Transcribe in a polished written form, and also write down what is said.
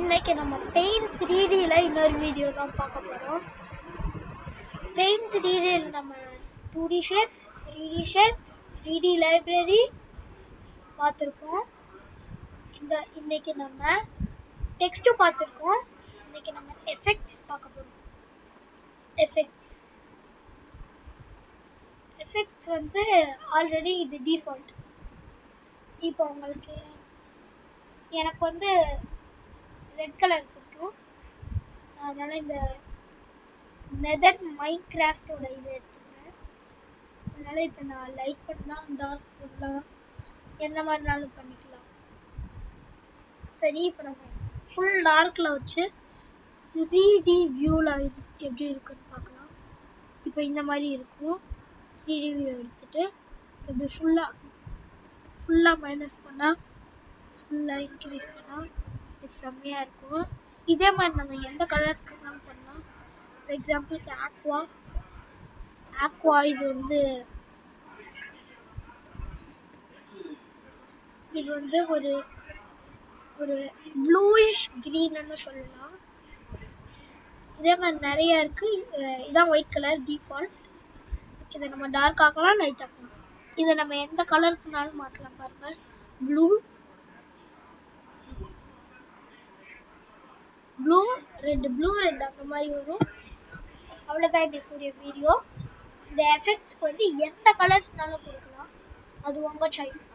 இன்னைக்கு நம்ம பெயிண்ட் 3Dல இன்னொரு வீடியோ தான் பார்க்க போறோம். பெயிண்ட் 3Dல நம்ம 2D shapes, 3D shapes, 3D library பார்த்துருக்கோம். இன்னைக்கு நம்ம டெக்ஸ்ட் பார்த்துருக்கோம். இன்னைக்கு நம்ம எஃபெக்ட்ஸ் பார்க்க போறோம். எஃபெக்ட்ஸ் வந்து ஆல்ரெடி இது டிஃபால்ட். இப்போ உங்களுக்கு எனக்கு வந்து ரெட் கலர் பிடிக்கும், அதனால இந்த நெதர் மைன்கிராஃப்டோட இது எடுத்துக்கிறேன். அதனால இதை நான் லைட் பண்ணலாம், டார்க் பண்ணலாம், எந்த மாதிரினாலும் பண்ணிக்கலாம். சரி, இப்போ நம்ம ஃபுல் டார்க்கில் வச்சு 3D வியூவில் எப்படி இருக்குன்னு பார்க்கலாம். இப்போ இந்த மாதிரி இருக்கும். 3D வியூ எடுத்துட்டு இப்படி ஃபுல்லாக மைனஸ் பண்ணால், ஃபுல்லாக இன்க்ரீஸ் பண்ணால் இது செம்மையாக இருக்கும். இதே மாதிரி நம்ம எந்த கலர்ஸ்க்கு வேணாலும் பண்ணலாம். ஃபார் எக்ஸாம்பிளுக்கு ஆக்வா இது வந்து ஒரு ப்ளூயிஷ் கிரீன்னு சொல்லலாம். இதே மாதிரி நிறைய இருக்கு. இதான் ஒயிட் கலர் டிஃபால்ட். இதை நம்ம டார்க் ஆக்கலாம், லைட் ஆக்கலாம். இதை நம்ம எந்த கலருக்குனாலும் மாற்றலாம். பாருங்க, ப்ளூ ரெட் அந்த மாதிரி வரும். அவ்வளோதான் இன்னைக்குரிய வீடியோ. இந்த எஃபெக்ட்ஸ்க்கு வந்து எந்த கலர்ஸ்னாலும் கொடுக்கலாம், அது உங்க சாய்ஸ் தான்.